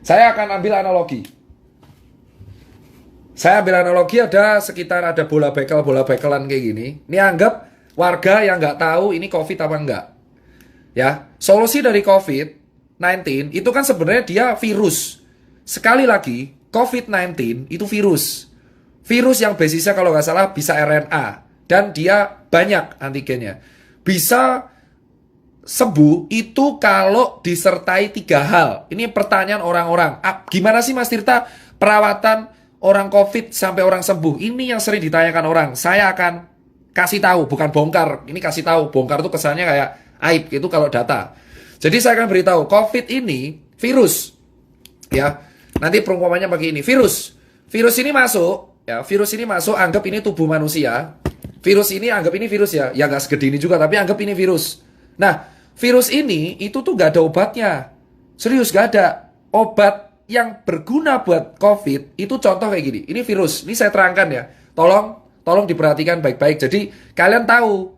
Saya akan ambil analogi. Saya ambil analogi ada bola bekelan kayak gini. Ini anggap warga yang nggak tahu ini COVID apa enggak. Ya, solusi dari COVID-19 itu kan sebenarnya dia virus. Sekali lagi, COVID-19 itu virus. Virus yang basisnya kalau nggak salah bisa RNA. Dan dia banyak antigennya. Bisa sembuh itu kalau disertai 3 hal. Ini pertanyaan orang-orang. Gimana sih Mas Tirta perawatan orang COVID sampai orang sembuh? Ini yang sering ditanyakan orang. Saya akan kasih tahu, bukan bongkar. Ini kasih tahu. Bongkar itu kesannya kayak aib itu kalau data. Jadi saya akan beritahu, COVID ini virus. Ya. Nanti perumpamannya bagi ini, virus. Virus ini masuk, ya, virus ini masuk, anggap ini tubuh manusia. Virus ini anggap ini virus ya. Ya nggak segede ini juga, tapi anggap ini virus. Nah, virus ini itu tuh nggak ada obatnya. Serius nggak ada. Obat yang berguna buat COVID itu contoh kayak gini. Ini virus. Ini saya terangkan ya. Tolong diperhatikan baik-baik. Jadi kalian tahu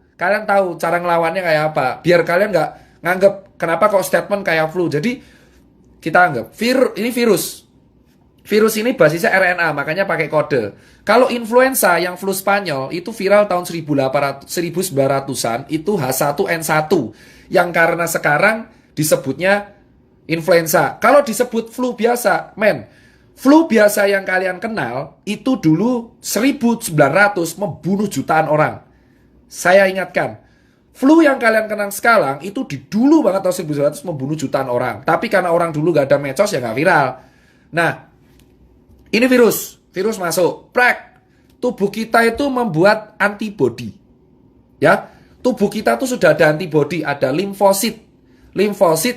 cara ngelawannya kayak apa. Biar kalian nggak nganggep kenapa kok statement kayak flu. Jadi kita anggap ini virus. Virus ini basisnya RNA, makanya pakai kode. Kalau influenza yang flu Spanyol itu viral tahun 1900-an, itu H1N1. Yang karena sekarang disebutnya influenza. Kalau disebut flu biasa, flu biasa yang kalian kenal, itu dulu 1900 membunuh jutaan orang. Saya ingatkan, flu yang kalian kenal sekarang, itu di dulu banget tahun 1900 membunuh jutaan orang. Tapi karena orang dulu gak ada medsos, ya gak viral. Nah, ini virus masuk, tubuh kita itu membuat antibodi, ya. Tubuh kita tuh sudah ada antibodi, ada limfosit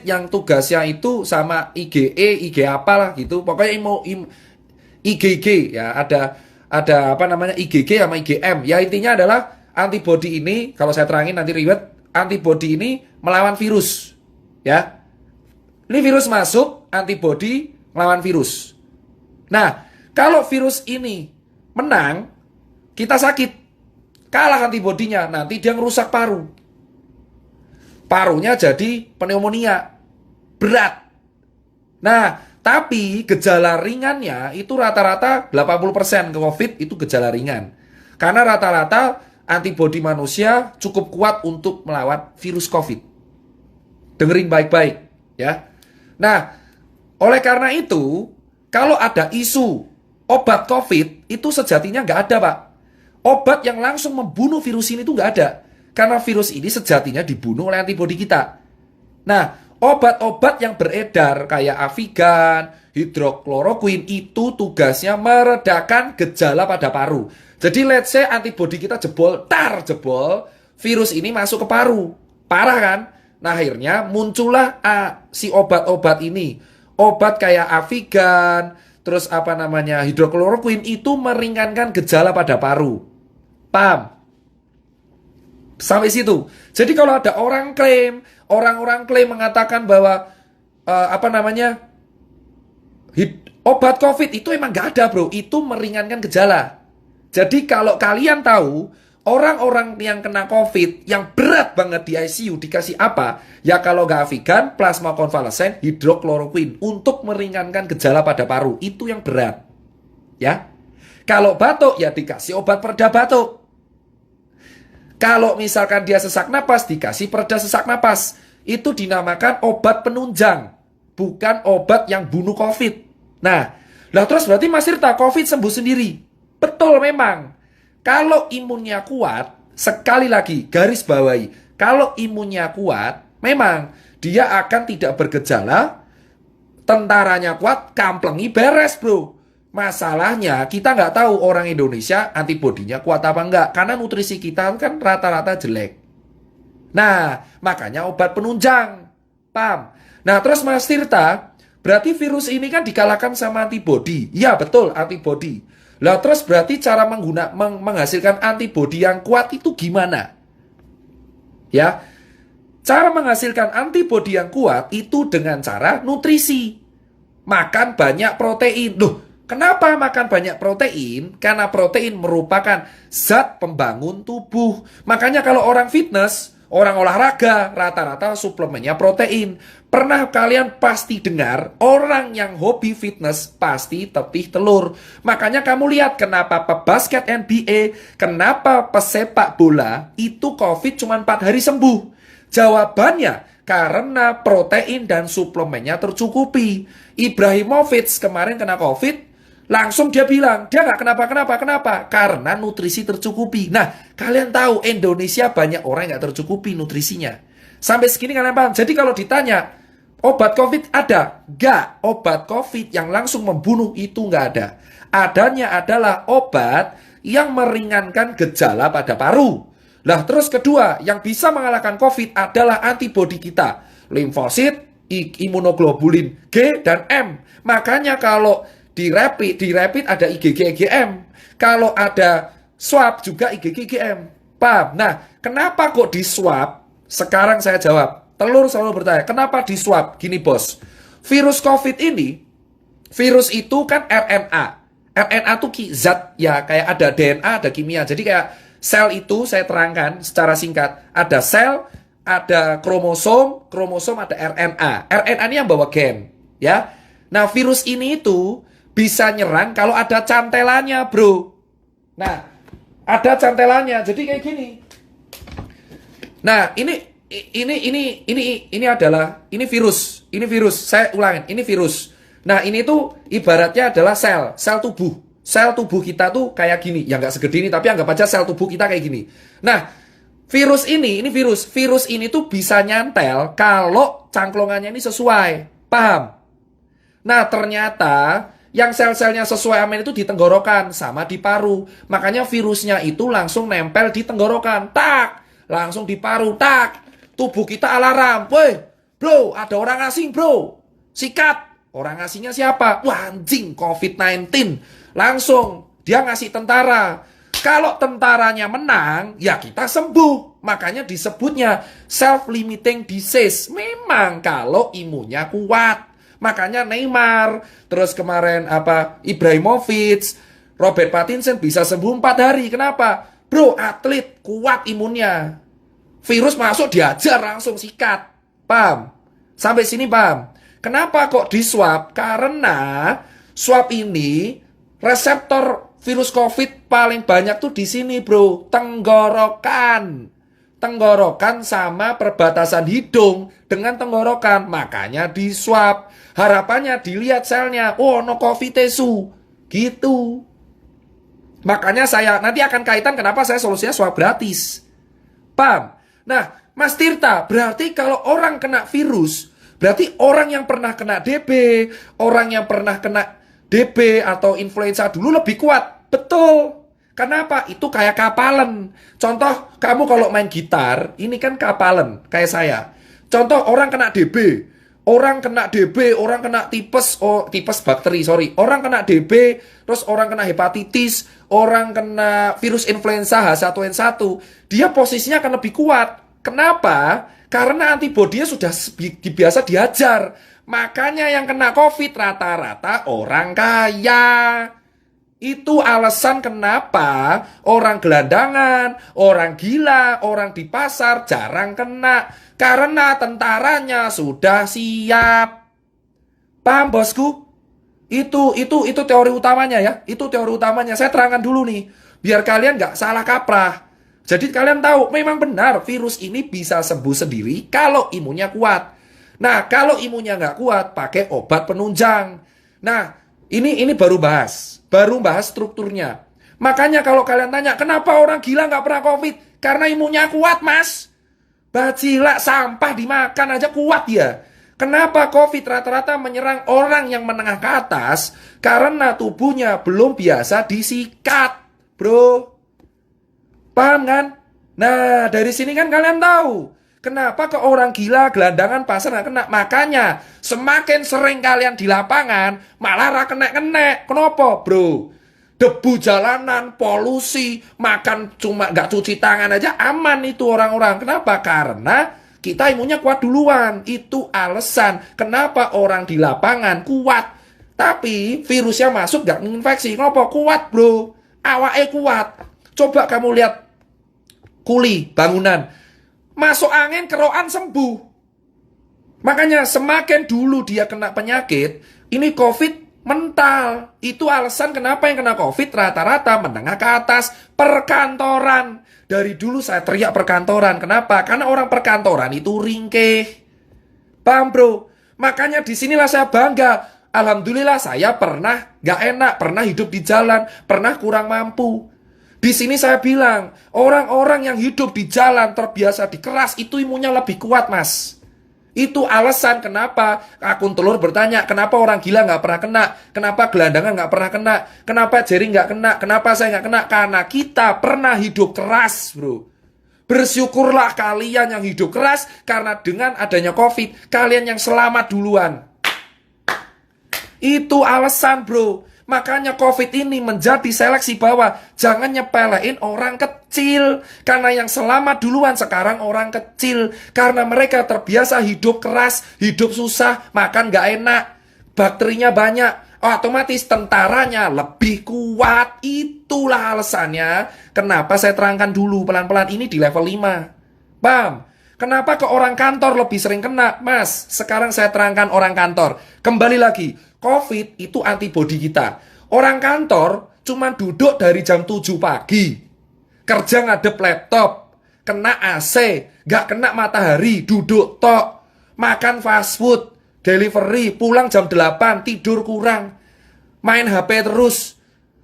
yang tugasnya itu sama IgE, apalah gitu, pokoknya IgG ya, ada apa namanya IgG sama IgM, ya intinya adalah antibodi ini, kalau saya terangin nanti ribet, antibodi ini melawan virus, ya. Ini virus masuk, antibodi melawan virus. Nah, kalau virus ini menang, kita sakit. Kalah antibodinya, nanti dia ngerusak paru. Parunya jadi pneumonia. Berat. Nah, tapi gejala ringannya itu rata-rata 80% ke COVID itu gejala ringan. Karena rata-rata antibodi manusia cukup kuat untuk melawan virus COVID. Dengerin baik-baik, ya. Nah, oleh karena itu, kalau ada isu obat COVID, itu sejatinya nggak ada, Pak. Obat yang langsung membunuh virus ini itu nggak ada. Karena virus ini sejatinya dibunuh oleh antibodi kita. Nah, obat-obat yang beredar kayak Avigan, hidrokloroquine, itu tugasnya meredakan gejala pada paru. Jadi let's say antibodi kita jebol, virus ini masuk ke paru. Parah kan? Nah, akhirnya muncullah si obat-obat ini. Obat kayak Avigan, terus apa namanya hidrokloroquine itu meringankan gejala pada paru. Paham? Sampai situ. Jadi kalau ada orang klaim mengatakan bahwa obat COVID itu emang nggak ada, bro. Itu meringankan gejala. Jadi kalau kalian tahu orang-orang yang kena COVID yang berat banget di ICU dikasih apa? Ya kalau nggak Avigan, plasma konvalesen, hidrokloroquine untuk meringankan gejala pada paru. Itu yang berat. Ya. Kalau batuk ya dikasih obat pereda batuk. Kalau misalkan dia sesak napas dikasih pereda sesak napas. Itu dinamakan obat penunjang, bukan obat yang bunuh COVID. Nah, terus berarti Mas Tirta COVID sembuh sendiri. Betul memang. Kalau imunnya kuat, sekali lagi garis bawahi, kalau imunnya kuat, memang dia akan tidak bergejala, tentaranya kuat, kamplengi beres, bro. Masalahnya kita nggak tahu orang Indonesia antibodinya kuat apa enggak, karena nutrisi kita kan rata-rata jelek. Nah, makanya obat penunjang, paham? Nah, terus Mas Tirta, berarti virus ini kan dikalahkan sama antibodi. Ya betul, antibodi. Lah terus berarti cara menghasilkan antibodi yang kuat itu gimana? Ya, cara menghasilkan antibodi yang kuat itu dengan cara nutrisi. Makan banyak protein. Loh, kenapa makan banyak protein? Karena protein merupakan zat pembangun tubuh. Makanya kalau orang fitness, orang olahraga, rata-rata suplemennya protein. Pernah kalian pasti dengar, orang yang hobi fitness pasti tepih telur. Makanya kamu lihat kenapa pebasket NBA, kenapa pesepak bola, itu COVID cuma 4 hari sembuh. Jawabannya, karena protein dan suplemennya tercukupi. Ibrahimovic kemarin kena COVID, langsung dia bilang, dia nggak kenapa, karena nutrisi tercukupi. Nah, kalian tahu Indonesia banyak orang yang nggak tercukupi nutrisinya. Sampai segini kalian paham? Jadi kalau ditanya, obat COVID ada? Nggak. Obat COVID yang langsung membunuh itu nggak ada. Adanya adalah obat yang meringankan gejala pada paru. Nah, terus kedua, yang bisa mengalahkan COVID adalah antibodi kita. Limfosit, imunoglobulin G dan M. Makanya kalau di rapid ada IgG IgM. Kalau ada swab juga IgG IgM. Paham? Nah, kenapa kok di swab? Sekarang saya jawab. Telur selalu bertanya, kenapa di swab? Gini bos, virus COVID ini, virus itu kan RNA. RNA itu zat, ya kayak ada DNA, ada kimia. Jadi kayak sel itu, saya terangkan secara singkat. Ada sel, ada kromosom ada RNA. RNA ini yang bawa gen, ya. Nah, virus ini itu bisa nyerang kalau ada cantelannya, bro. Nah, ada cantelannya. Jadi kayak gini. Nah, ini adalah virus. Ini virus. Saya ulangin, ini virus. Nah, ini tuh ibaratnya adalah sel tubuh. Sel tubuh kita tuh kayak gini. Ya nggak segede ini, tapi anggap aja sel tubuh kita kayak gini. Nah, virus ini virus. Virus ini tuh bisa nyantel kalau cangklongannya ini sesuai. Paham? Nah, ternyata yang sel-selnya sesuai amin itu di tenggorokan sama di paru. Makanya virusnya itu langsung nempel di tenggorokan. Tak! Langsung di paru. Tak! Tubuh kita alarm. Woi, bro, ada orang asing, bro. Sikat. Orang asingnya siapa? Wah, anjing, COVID-19. Langsung dia ngasih tentara. Kalau tentaranya menang, ya kita sembuh. Makanya disebutnya self-limiting disease. Memang kalau imunnya kuat. Makanya Neymar, terus kemarin Ibrahimovic, Robert Pattinson bisa sembuh 4 hari. Kenapa? Bro, atlet kuat imunnya. Virus masuk diajar langsung sikat. Paham? Sampai sini paham? Kenapa kok di swab? Karena swab ini reseptor virus COVID paling banyak tuh di sini, bro. Tenggorokan. Tenggorokan sama perbatasan hidung dengan tenggorokan. Makanya di swab. Harapannya dilihat selnya. Oh, no COVID tesu. Gitu. Makanya saya nanti akan kaitan kenapa saya solusinya swab gratis. Paham? Nah, Mas Tirta, berarti kalau orang kena virus, berarti orang yang pernah kena DB, orang yang pernah kena DB atau influenza dulu lebih kuat. Betul. Kenapa? Itu kayak kapalan. Contoh, kamu kalau main gitar, ini kan kapalan, kayak saya. Contoh, orang kena DB, orang kena DB, orang kena tipes, tipes bakteri, sorry. Orang kena DB, terus orang kena hepatitis, orang kena virus influenza H1N1, dia posisinya akan lebih kuat. Kenapa? Karena antibodinya sudah biasa diajar. Makanya yang kena COVID rata-rata orang kaya. Itu alasan kenapa orang gelandangan, orang gila, orang di pasar jarang kena. Karena tentaranya sudah siap. Paham bosku? Itu teori utamanya ya. Itu teori utamanya. Saya terangkan dulu nih. Biar kalian nggak salah kaprah. Jadi kalian tahu, memang benar virus ini bisa sembuh sendiri kalau imunnya kuat. Nah, kalau imunnya nggak kuat, pakai obat penunjang. Nah, ini baru bahas strukturnya. Makanya kalau kalian tanya, kenapa orang gila nggak pernah COVID? Karena imunnya kuat, mas. Bacila sampah dimakan aja kuat ya. Kenapa COVID rata-rata menyerang orang yang menengah ke atas? Karena tubuhnya belum biasa disikat, bro. Paham kan? Nah, dari sini kan kalian tahu kenapa ke orang gila, gelandangan, pasar nggak kena. Makanya semakin sering kalian di lapangan, malah kena. Kenapa, bro? Debu jalanan, polusi, makan cuma nggak cuci tangan aja aman itu orang-orang. Kenapa? Karena kita imunnya kuat duluan. Itu alasan kenapa orang di lapangan kuat. Tapi virusnya masuk nggak menginfeksi. Kenapa? Kuat, bro. Awake kuat. Coba kamu lihat kuli bangunan. Masuk angin kerokan sembuh. Makanya semakin dulu dia kena penyakit, ini COVID mental. Itu alasan kenapa yang kena COVID rata-rata menengah ke atas, perkantoran. Dari dulu saya teriak perkantoran. Kenapa? Karena orang perkantoran itu ringkih. Paham bro? Makanya disinilah saya bangga. Alhamdulillah saya pernah gak enak, pernah hidup di jalan, pernah kurang mampu. Di sini saya bilang, orang-orang yang hidup di jalan terbiasa dikeras, itu imunnya lebih kuat mas. Itu alasan kenapa akun telur bertanya, kenapa orang gila nggak pernah kena, kenapa gelandangan nggak pernah kena, kenapa Jerry nggak kena, kenapa saya nggak kena, karena kita pernah hidup keras bro. Bersyukurlah kalian yang hidup keras, karena dengan adanya COVID, kalian yang selamat duluan. Itu alasan bro. Makanya COVID ini menjadi seleksi bahwa jangan nyepelein orang kecil. Karena yang selamat duluan sekarang orang kecil. Karena mereka terbiasa hidup keras, hidup susah, makan gak enak. Bakterinya banyak. Otomatis tentaranya lebih kuat. Itulah alasannya kenapa saya terangkan dulu pelan-pelan ini di level 5. Paham? Kenapa ke orang kantor lebih sering kena? Mas, sekarang saya terangkan orang kantor. Kembali lagi, COVID itu antibodi kita. Orang kantor cuma duduk dari jam 7 pagi. Kerja ngadep laptop. Kena AC. Gak kena matahari. Duduk tok. Makan fast food. Delivery. Pulang jam 8. Tidur kurang. Main HP terus.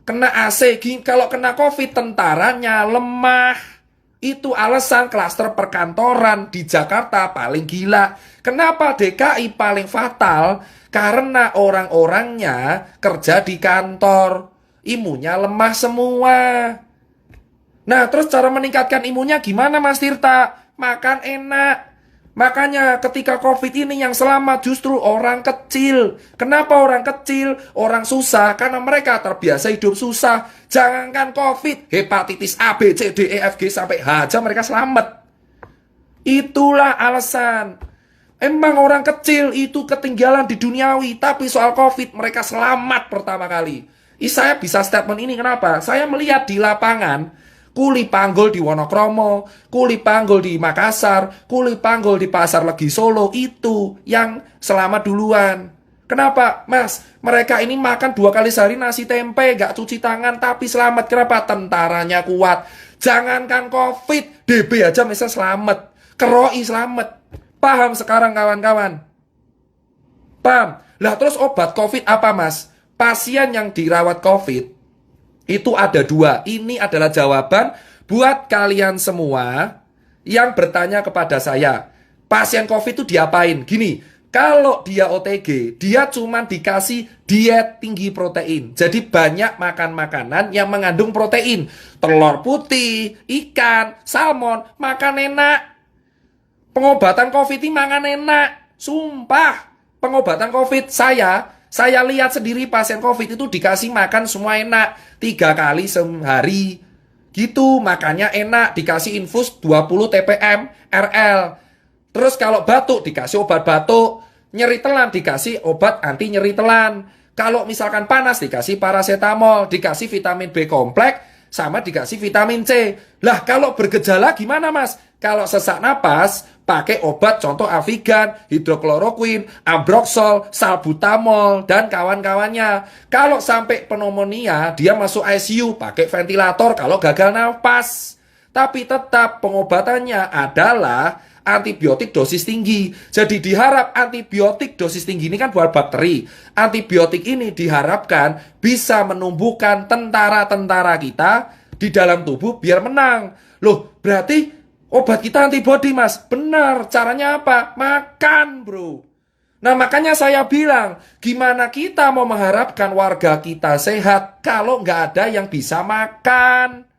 Kena AC. Kalau kena COVID, tentaranya lemah. Itu alasan klaster perkantoran di Jakarta paling gila. Kenapa DKI paling fatal? Karena orang-orangnya kerja di kantor. Imunnya lemah semua. Nah, terus cara meningkatkan imunnya gimana Mas Tirta? Makan enak. Makanya ketika COVID ini yang selamat justru orang kecil. Kenapa orang kecil? Orang susah. Karena mereka terbiasa hidup susah. Jangankan COVID, hepatitis A, B, C, D, E, F, G sampai H aja mereka selamat. Itulah alasan. Emang orang kecil itu ketinggalan di duniawi. Tapi soal COVID mereka selamat pertama kali. Saya bisa statement ini kenapa? Saya melihat di lapangan. Kuli panggul di Wonokromo, kuli panggul di Makassar, kuli panggul di Pasar Legi Solo, itu yang selamat duluan. Kenapa? Mas, mereka ini makan 2 kali sehari nasi tempe, gak cuci tangan, tapi selamat. Kenapa? Tentaranya kuat. Jangankan COVID, DB aja misalnya selamat. Keroi selamat. Paham sekarang kawan-kawan? Paham? Lah terus obat COVID apa mas? Pasien yang dirawat COVID, itu ada 2. Ini adalah jawaban buat kalian semua yang bertanya kepada saya. Pasien COVID itu diapain? Gini, kalau dia OTG, dia cuma dikasih diet tinggi protein. Jadi banyak makan makanan yang mengandung protein. Telur putih, ikan, salmon, makan enak. Pengobatan COVID ini makan enak. Sumpah, pengobatan COVID saya lihat sendiri pasien COVID itu dikasih makan semua enak. 3 kali sehari. Gitu, makannya enak. Dikasih infus 20 TPM RL. Terus kalau batuk dikasih obat batuk. Nyeri telan dikasih obat anti nyeri telan. Kalau misalkan panas dikasih paracetamol. Dikasih vitamin B kompleks. Sama dikasih vitamin C. Lah kalau bergejala gimana mas? Kalau sesak napas, pakai obat contoh Avigan, hidrokloroquine, ambroxol, salbutamol, dan kawan-kawannya. Kalau sampai pneumonia, dia masuk ICU, pakai ventilator kalau gagal nafas. Tapi tetap pengobatannya adalah antibiotik dosis tinggi. Jadi diharap antibiotik dosis tinggi ini kan buat bakteri. Antibiotik ini diharapkan bisa menumbuhkan tentara-tentara kita di dalam tubuh biar menang. Loh, berarti obat kita antibodi mas. Benar, caranya apa? Makan bro. Nah makanya saya bilang, gimana kita mau mengharapkan warga kita sehat kalau nggak ada yang bisa makan?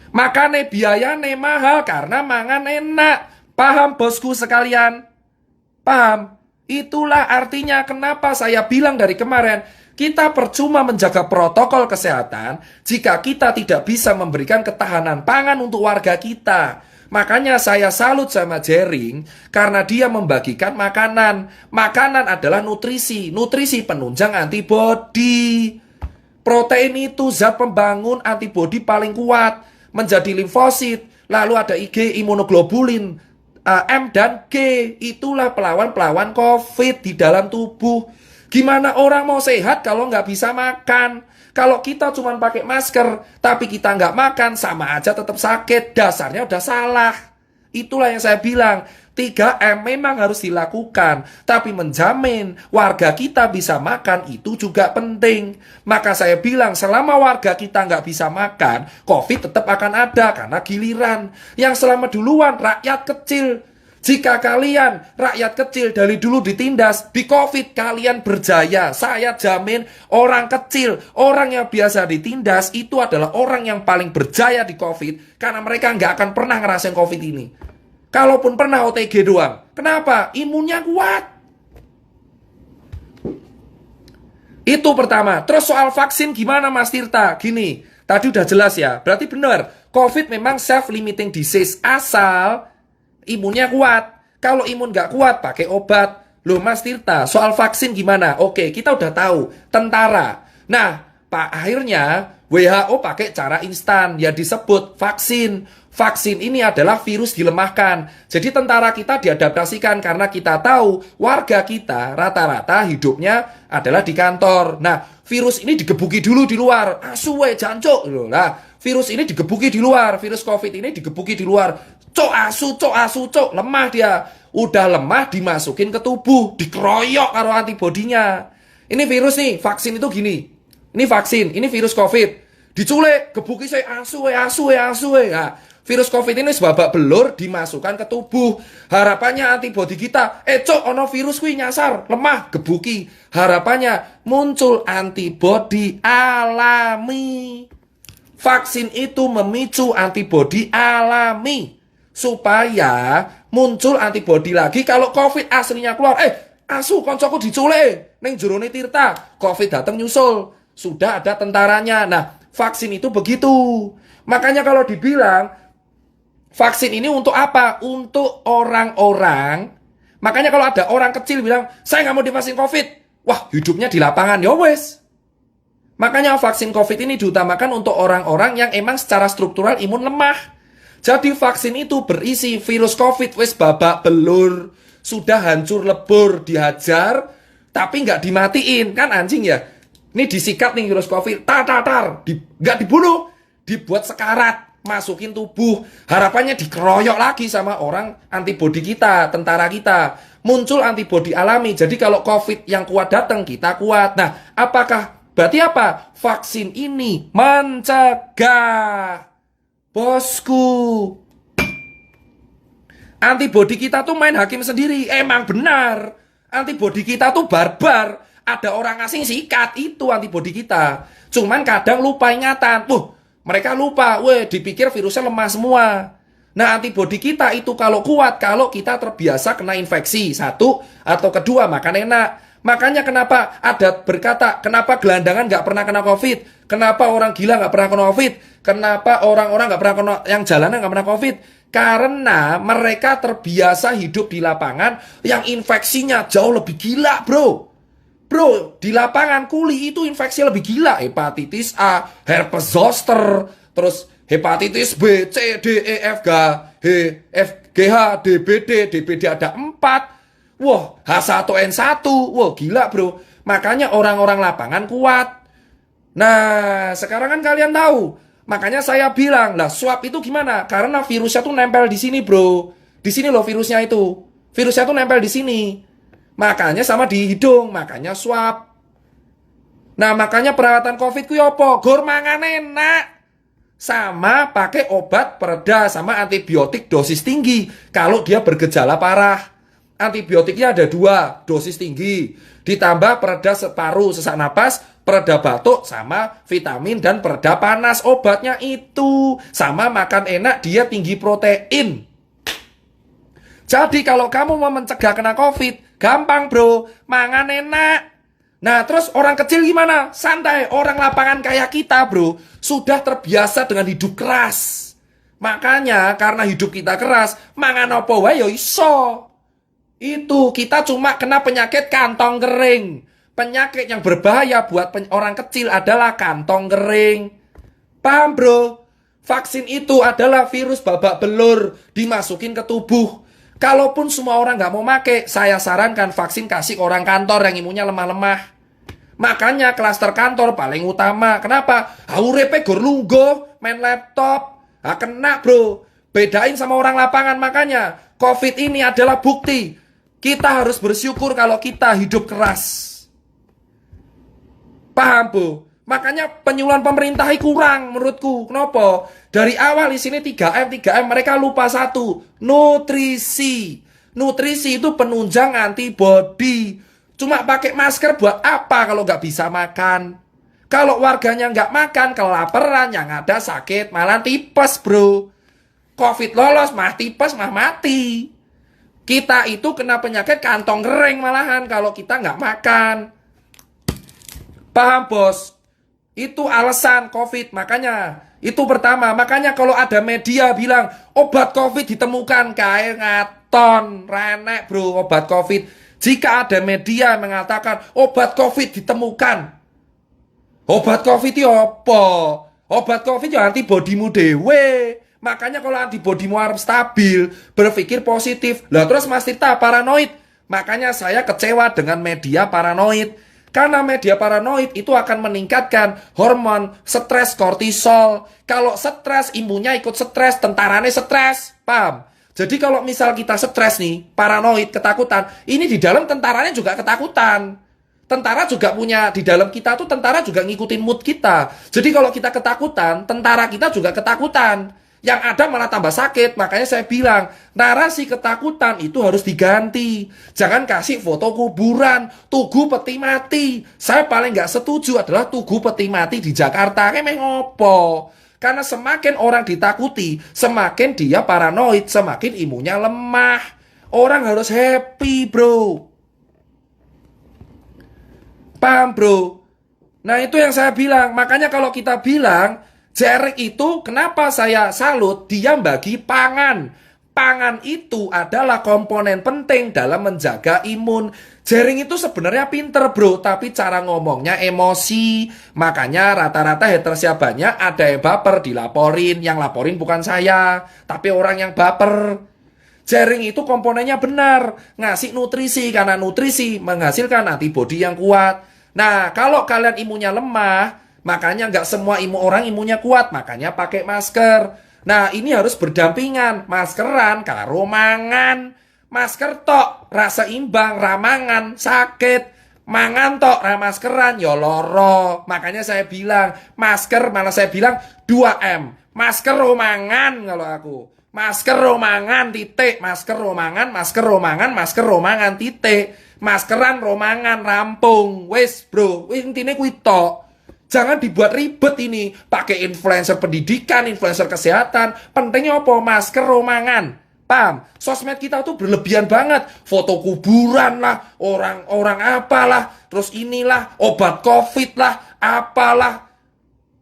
Makanya biayanya mahal karena mangan enak. Paham bosku sekalian? Paham? Itulah artinya kenapa saya bilang dari kemarin, kita percuma menjaga protokol kesehatan jika kita tidak bisa memberikan ketahanan pangan untuk warga kita. Makanya saya salut sama Jering karena dia membagikan makanan. Makanan adalah nutrisi, nutrisi penunjang antibodi. Protein itu zat pembangun antibodi paling kuat, menjadi limfosit, lalu ada IG imunoglobulin, M dan G. Itulah pelawan-pelawan COVID di dalam tubuh. Gimana orang mau sehat kalau nggak bisa makan? Kalau kita cuma pakai masker, tapi kita nggak makan, sama aja tetap sakit. Dasarnya udah salah. Itulah yang saya bilang. 3M memang harus dilakukan, tapi menjamin warga kita bisa makan itu juga penting. Maka saya bilang selama warga kita nggak bisa makan, COVID tetap akan ada karena giliran. Yang selama duluan rakyat kecil. Jika kalian rakyat kecil dari dulu ditindas, di COVID kalian berjaya. Saya jamin orang kecil, orang yang biasa ditindas itu adalah orang yang paling berjaya di COVID, karena mereka nggak akan pernah ngerasain COVID ini. Kalaupun pernah OTG doang. Kenapa? Imunnya kuat. Itu pertama. Terus soal vaksin gimana Mas Tirta? Gini, tadi udah jelas ya. Berarti benar, COVID memang self-limiting disease asal imunnya kuat. Kalau imun nggak kuat, pakai obat. Loh Mas Tirta, soal vaksin gimana? Oke, kita udah tahu. Tentara. Nah, akhirnya WHO pakai cara instan. Ya disebut vaksin. Vaksin ini adalah virus dilemahkan. Jadi tentara kita diadaptasikan karena kita tahu warga kita rata-rata hidupnya adalah di kantor. Nah, virus ini digebuki dulu di luar. Asuwe jancuk. Nah, virus ini digebuki di luar. Virus COVID ini digebuki di luar. Cok asu, cok. Lemah dia. Udah lemah dimasukin ke tubuh. Dikeroyok karo antibodinya. Ini virus nih, vaksin itu gini. Ini vaksin, ini virus COVID. Diculik, gebuki saya asu. Nah, virus COVID ini sebabak belur dimasukkan ke tubuh. Harapannya antibodi kita, cok ono virus kuwi nyasar, lemah, gebuki. Harapannya muncul antibodi alami. Vaksin itu memicu antibodi alami supaya muncul antibodi lagi kalau COVID aslinya keluar. Asu koncoku diculik ning jerone Tirta, COVID datang nyusul. Sudah ada tentaranya. Nah, vaksin itu begitu. Makanya kalau dibilang vaksin ini untuk apa? Untuk orang-orang. Makanya kalau ada orang kecil bilang, saya nggak mau divaksin COVID. Wah, hidupnya di lapangan. Ya wes. Makanya vaksin COVID ini diutamakan untuk orang-orang yang emang secara struktural imun lemah. Jadi vaksin itu berisi virus COVID. Wes babak belur. Sudah hancur lebur, dihajar. Tapi nggak dimatiin. Kan anjing ya. Ini disikat nih virus COVID. Nggak dibunuh. Dibuat sekarat. Masukin tubuh, harapannya dikeroyok lagi sama orang antibodi kita, tentara kita. Muncul antibodi alami. Jadi kalau COVID yang kuat datang, kita kuat. Nah, berarti apa? Vaksin ini mencegah. Bosku. Antibodi kita tuh main hakim sendiri. Emang benar. Antibodi kita tuh barbar. Ada orang asing sikat, itu antibodi kita. Cuman kadang lupa ingatan. Mereka lupa, dipikir virusnya lemah semua. Nah, antibodi kita itu kalau kuat, kalau kita terbiasa kena infeksi. Satu, atau kedua, makan enak. Makanya kenapa ada berkata, kenapa gelandangan nggak pernah kena COVID? Kenapa orang gila nggak pernah kena COVID? Kenapa orang-orang nggak pernah kena, yang jalanan nggak pernah COVID? Karena mereka terbiasa hidup di lapangan yang infeksinya jauh lebih gila, bro. Bro, di lapangan kuli itu infeksi lebih gila. Hepatitis A, herpes zoster, terus hepatitis B, C, D, E, F, G, H, DBD ada 4. Wah, H1N1. Wah, gila bro. Makanya orang-orang lapangan kuat. Nah, sekarang kan kalian tahu. Makanya saya bilang, lah swab itu gimana? Karena virusnya tuh nempel di sini bro. Di sini loh virusnya itu. Virusnya tuh nempel di sini. Makanya sama di hidung, makanya swab. Nah, makanya perawatan COVID ku apa? Gor mangan enak. Sama pakai obat pereda sama antibiotik dosis tinggi kalau dia bergejala parah. Antibiotiknya ada 2, dosis tinggi. Ditambah pereda paru, sesak napas, pereda batuk, sama vitamin dan pereda panas. Obatnya itu. Sama makan enak, dia tinggi protein. Jadi kalau kamu mau mencegah kena COVID, gampang bro, mangan enak. Nah terus orang kecil gimana? Santai, orang lapangan kayak kita bro, sudah terbiasa dengan hidup keras. Makanya karena hidup kita keras, mangan apa wae yo iso. Itu kita cuma kena penyakit kantong kering. Penyakit yang berbahaya buat orang kecil adalah kantong kering. Paham bro? Vaksin itu adalah virus babak belur dimasukin ke tubuh. Kalaupun semua orang nggak mau make, saya sarankan vaksin kasih ke orang kantor yang imunnya lemah-lemah. Makanya klaster kantor paling utama. Kenapa? Urepe gor lungguh, main laptop. Kena bro. Bedain sama orang lapangan. Makanya COVID ini adalah bukti. Kita harus bersyukur kalau kita hidup keras. Paham bu? Makanya penyuluhan pemerintah kurang menurutku. Kenapa? Dari awal di sini 3M mereka lupa satu, nutrisi. Nutrisi itu penunjang antibodi. Cuma pakai masker buat apa kalau nggak bisa makan? Kalau warganya nggak makan, kelaparan, yang ada sakit, malah tipes bro. COVID lolos, mah tipes, mah mati. Kita itu kena penyakit kantong kering malahan kalau kita nggak makan. Paham bos? Itu alasan COVID, makanya itu pertama. Makanya kalau ada media bilang obat COVID ditemukan, kayak ngaton, renek bro obat COVID. Jika ada media mengatakan obat COVID ditemukan, obat COVID itu apa? Obat COVID itu antibodimu dewe. Makanya kalau antibodimu harus stabil, berpikir positif. Lah terus Mas Tirta paranoid. Makanya saya kecewa dengan media paranoid. Karena media paranoid itu akan meningkatkan hormon stres kortisol. Kalau stres, imunnya ikut stres, tentaranya stres. Paham? Jadi kalau misal kita stres nih, paranoid, ketakutan, ini di dalam tentaranya juga ketakutan. Tentara juga punya, di dalam kita tuh tentara juga ngikutin mood kita. Jadi kalau kita ketakutan, tentara kita juga ketakutan. Yang ada malah tambah sakit. Makanya saya bilang, narasi ketakutan itu harus diganti. Jangan kasih foto kuburan, tugu peti mati. Saya paling nggak setuju adalah tugu peti mati di Jakarta. Kayak ngopo? Karena semakin orang ditakuti, semakin dia paranoid, semakin imunnya lemah. Orang harus happy bro. Paham bro? Nah itu yang saya bilang. Makanya kalau kita bilang Jering itu kenapa saya salut, dia bagi pangan. Pangan itu adalah komponen penting dalam menjaga imun. Jering itu sebenarnya pinter bro, tapi cara ngomongnya emosi. Makanya rata-rata haters banyak, ada yang baper dilaporin. Yang laporin bukan saya, tapi orang yang baper. Jering itu komponennya benar, ngasih nutrisi, karena nutrisi menghasilkan antibodi yang kuat. Nah kalau kalian imunnya lemah, makanya nggak semua orang imunnya kuat, makanya pakai masker. Nah ini harus berdampingan, maskeran karo mangan. Masker tok rasa imbang, ramangan sakit. Mangan tok ramaskeran ya loro. Makanya saya bilang masker, malah saya bilang 2M. Masker romangan kalau aku. Masker romangan titik, masker romangan, masker romangan, masker romangan titik. Maskeran romangan rampung. Wes bro, intinya kuwi tok. Jangan dibuat ribet ini. Pakai influencer pendidikan, influencer kesehatan. Pentingnya apa? Masker romangan. Paham? Sosmed kita tuh berlebihan banget. Foto kuburan lah, orang-orang apalah, terus inilah, obat COVID lah, apalah.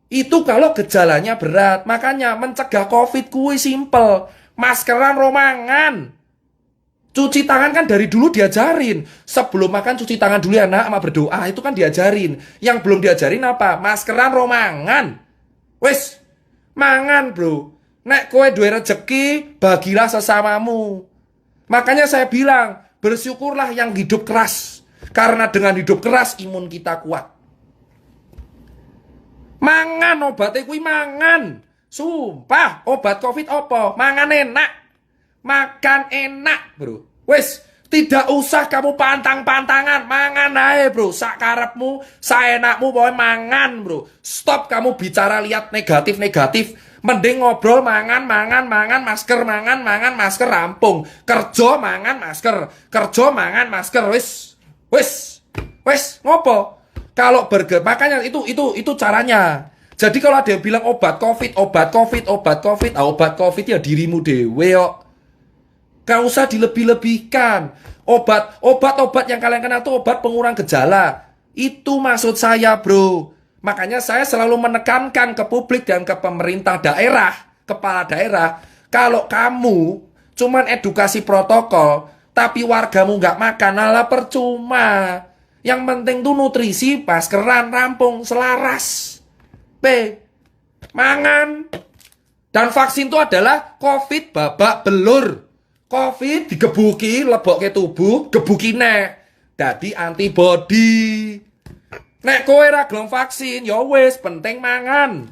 Itu kalau gejalanya berat. Makanya mencegah COVID kuwi simple. Maskeran romangan. Cuci tangan kan dari dulu diajarin. Sebelum makan cuci tangan dulu ya nak, sama berdoa. Itu kan diajarin. Yang belum diajarin apa? Maskeran romangan. Wes, mangan bro. Nek kowe duwe rezeki, bagilah sesamamu. Makanya saya bilang, bersyukurlah yang hidup keras. Karena dengan hidup keras, imun kita kuat. Mangan obatnya kuwi mangan. Sumpah, obat COVID apa? Mangan enak. Makan enak bro. Wes, tidak usah kamu pantang-pantangan. Mangan aja bro. Sakarepmu, saenakmu, pokoknya mangan bro. Stop kamu bicara lihat negatif-negatif. Mending ngobrol mangan, masker, mangan, masker, rampung. Kerja, mangan, masker. Kerja, mangan, masker. Wes, ngopo? Kalau burger, makanya itu caranya. Jadi kalau ada yang bilang obat COVID ya dirimu dewe kok. Gak usah dilebih-lebihkan. Obat yang kalian kenal itu obat pengurang gejala. Itu maksud saya bro. Makanya saya selalu menekankan ke publik dan ke pemerintah daerah, kepala daerah. Kalau kamu cuman edukasi protokol, tapi wargamu gak makan, alah percuma. Yang penting tuh nutrisi, maskeran, rampung, selaras. Mangan. Dan vaksin itu adalah COVID babak belur. Covid digebuki, lebokke tubuh, gebuki nek. Dadi antibody. Nek kowe ra gelem vaksin, ya wis penting mangan.